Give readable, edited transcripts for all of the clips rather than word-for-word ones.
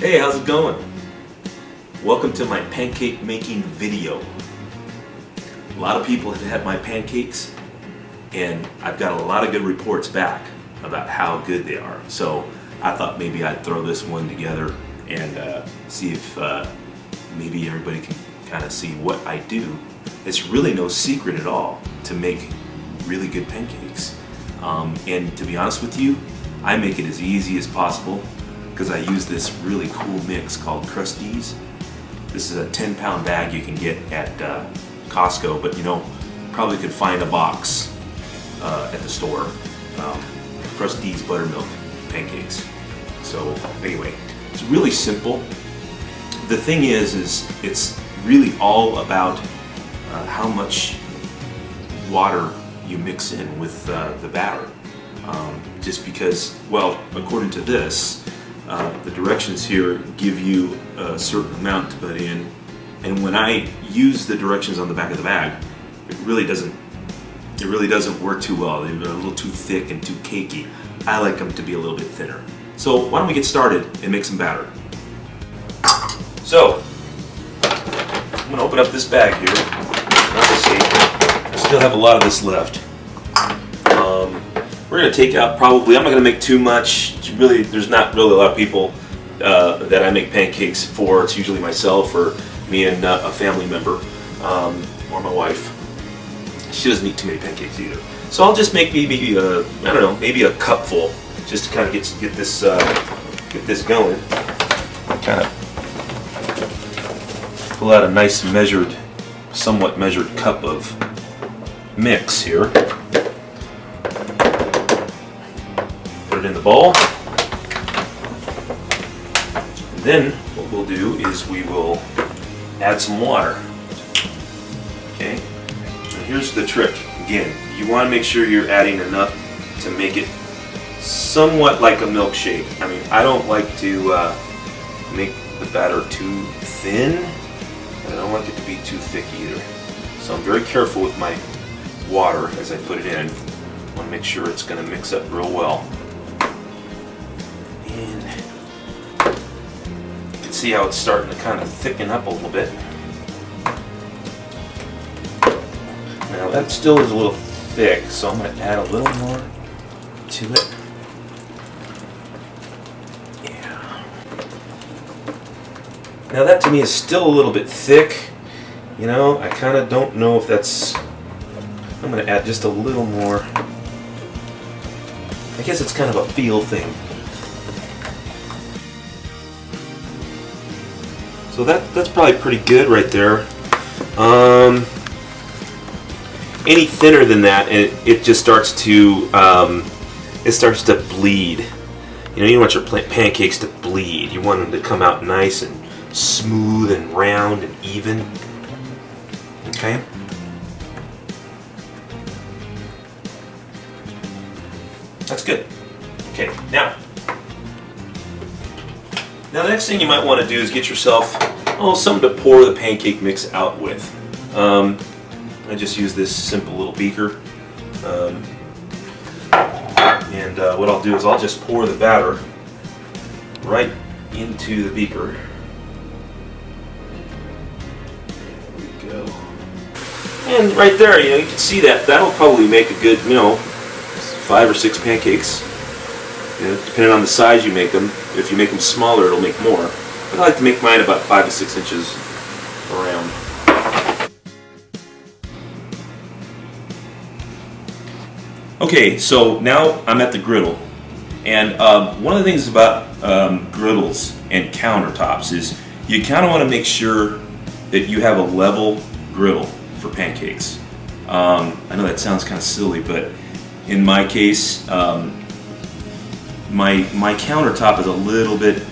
Hey, how's it going? Welcome to my pancake making video. A lot of people have had my pancakes and I've got a lot of good reports back about how good they are. So I thought maybe I'd throw this one together and see if maybe everybody can kind of see what I do. It's really no secret at all to make really good pancakes. And to be honest with you, I make it as easy as possible because I use this really cool mix called Krusties. This is a 10-pound bag you can get at Costco, but you know, probably could find a box at the store. Krusties buttermilk pancakes. So anyway, it's really simple. The thing is it's really all about how much water you mix in with the batter. Just because, well, according to this, the directions here give you a certain amount to put in, and when I use the directions on the back of the bag, it really doesn't work too well. They're a little too thick and too cakey. I like them to be a little bit thinner. So why don't we get started and make some batter? So I'm going to open up this bag here. I still have a lot of this left. We're going to take out probably, I'm not going to make too much. Really, there's not really a lot of people that I make pancakes for. It's usually myself or me and a family member or my wife. She doesn't eat too many pancakes either. So I'll just make maybe, I don't know, maybe a cupful just to kind of get this going. Kind of pull out a nice measured, somewhat measured cup of mix here. Put it in the bowl. And then what we'll do is we will add some water. Okay? And here's the trick. Again, you want to make sure you're adding enough to make it somewhat like a milkshake. I mean, I don't like to make the batter too thin, and I don't like it to be too thick either. So I'm very careful with my water as I put it in. I want to make sure it's going to mix up real well. And you can see how it's starting to kind of thicken up a little bit. Now that still is a little thick, so I'm going to add a little more to it. Yeah. Now that to me is still a little bit thick. You know, I kind of don't know if that's... I'm going to add just a little more. I guess it's kind of a feel thing. So that's probably pretty good right there. Any thinner than that, and it just starts to bleed. You know, you don't want your pancakes to bleed. You want them to come out nice and smooth and round and even. Okay. That's good. Okay, now the next thing you might want to do is get yourself something to pour the pancake mix out with. I just use this simple little beaker, and what I'll do is I'll just pour the batter right into the beaker. There we go. And right there, you know, you can see that'll probably make a good, you know, 5 or 6 pancakes. You know, depending on the size you make them. If you make them smaller, it'll make more. But I like to make mine about 5 to 6 inches around. Okay, so now I'm at the griddle. And one of the things about griddles and countertops is you kind of want to make sure that you have a level griddle for pancakes. I know that sounds kind of silly, but in my case, my countertop is a little bit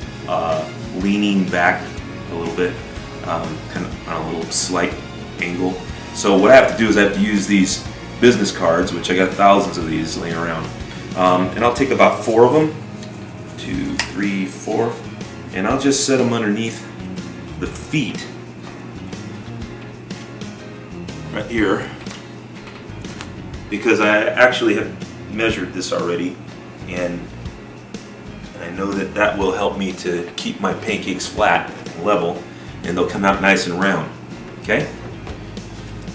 leaning back a little bit, kind of on a little slight angle. So what I have to do is I have to use these business cards, which I got thousands of these laying around, and I'll take about 4 of them, 2, 3, 4, and I'll just set them underneath the feet right here, because I actually have measured this already, and I know that that will help me to keep my pancakes flat and level, and they'll come out nice and round. Okay?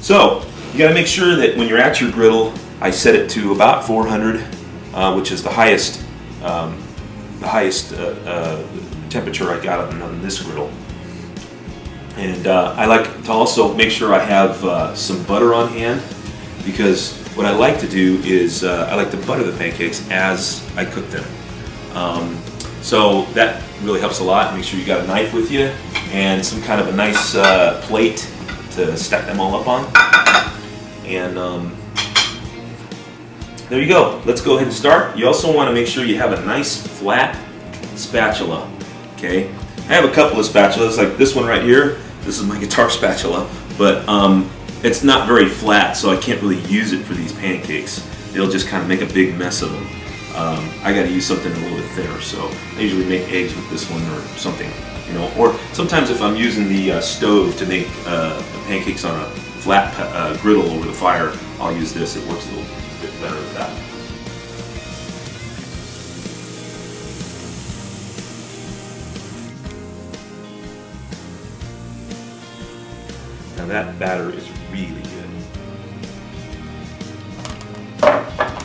So, you got to make sure that when you're at your griddle, I set it to about 400, which is the highest temperature I got on this griddle. And I like to also make sure I have some butter on hand, because what I like to do is I like to butter the pancakes as I cook them. So that really helps a lot. Make sure you got a knife with you and some kind of a nice plate to stack them all up on. And there you go. Let's go ahead and start. You also want to make sure you have a nice flat spatula. Okay, I have a couple of spatulas, like this one right here. This is my guitar spatula, but it's not very flat, so I can't really use it for these pancakes. It'll just kind of make a big mess of them. I got to use something a little bit thinner, so I usually make eggs with this one or something, you know. Or sometimes if I'm using the stove to make pancakes on a flat griddle over the fire, I'll use this. It works a little bit better with that. Now that batter is really good.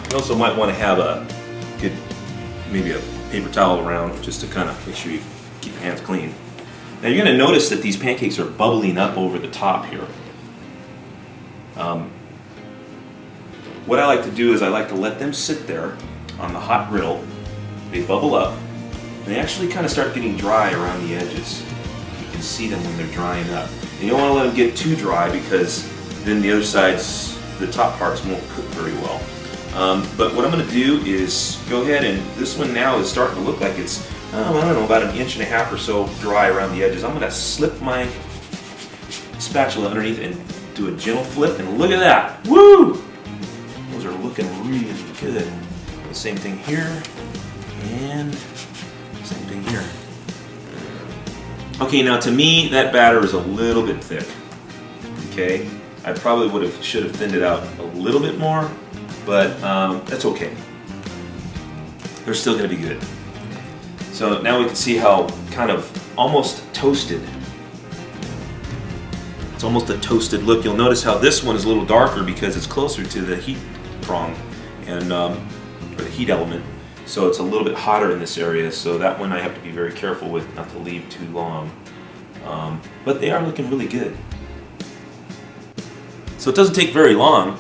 You also might want to have a good, maybe a paper towel around just to kind of make sure you keep your hands clean. Now you're going to notice that these pancakes are bubbling up over the top here. What I like to do is I like to let them sit there on the hot griddle. They bubble up, and they actually kind of start getting dry around the edges. You can see them when they're drying up. And you don't want to let them get too dry, because then the other sides, the top parts, won't cook very well. But what I'm going to do is go ahead, and this one now is starting to look like it's, I don't know, about 1.5 inches or so dry around the edges. I'm going to slip my spatula underneath and do a gentle flip, and look at that. Woo! Those are looking really good. The same thing here, and same thing here. Okay, now to me, that batter is a little bit thick. Okay, I probably should have thinned it out a little bit more, but that's okay. They're still going to be good. So now we can see how kind of almost toasted. It's almost a toasted look. You'll notice how this one is a little darker because it's closer to the heat prong and or the heat element. So it's a little bit hotter in this area. So that one I have to be very careful with, not to leave too long. But they are looking really good. So it doesn't take very long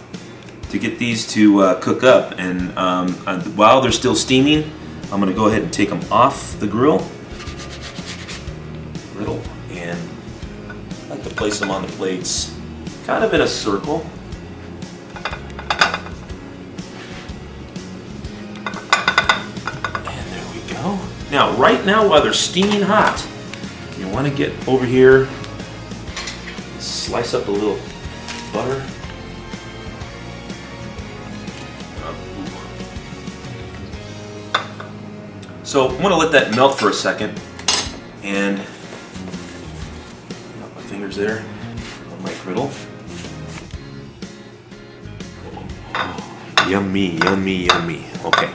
to get these to cook up, and while they're still steaming, I'm going to go ahead and take them off the griddle, and I like to place them on the plates kind of in a circle. And there we go. Now, right now, while they're steaming hot, you want to get over here, slice up a little butter. So I'm going to let that melt for a second, and got my fingers there on my griddle. Yummy, yummy, yummy. Okay.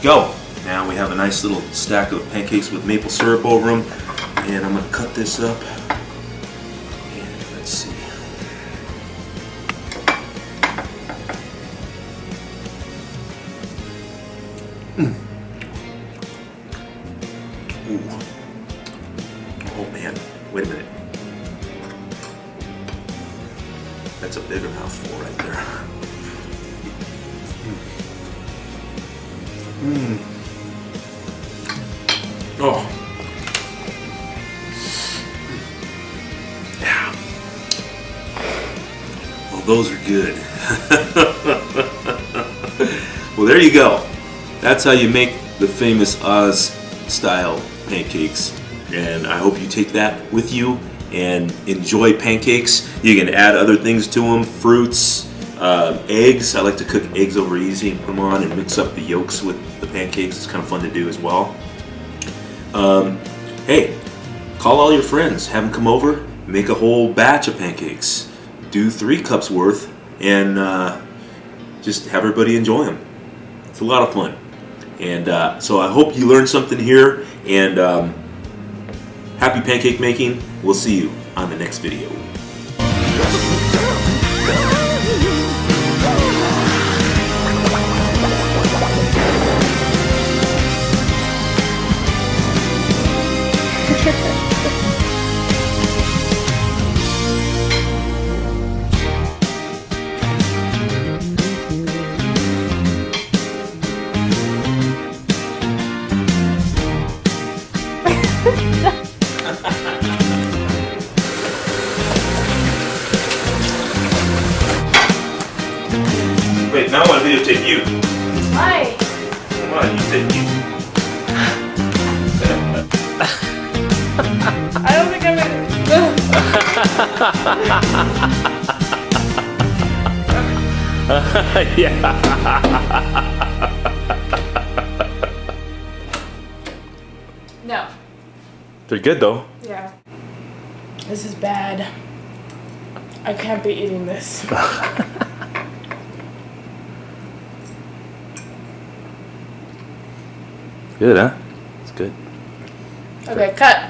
Go. Now we have a nice little stack of pancakes with maple syrup over them, and I'm going to cut this up. And let's see. Ooh. Oh man, wait a minute. That's a bigger mouthful right there. Oh. Yeah. Well, those are good. Well, there you go. That's how you make the famous Oz style pancakes. And I hope you take that with you and enjoy pancakes. You can add other things to them, fruits, eggs. I like to cook eggs over easy and put them on and mix up the yolks with the pancakes. It's kind of fun to do as well. Hey, call all your friends, have them come over, make a whole batch of pancakes. Do 3 cups worth and just have everybody enjoy them. It's a lot of fun. And so I hope you learned something here, and happy pancake making. We'll see you on the next video. Wait, now I want to videotape you. Why? Come on, you take you. I don't think I'm gonna. Yeah. No. They're good though. Yeah. This is bad. I can't be eating this. Good, huh? It's good. Okay, cut.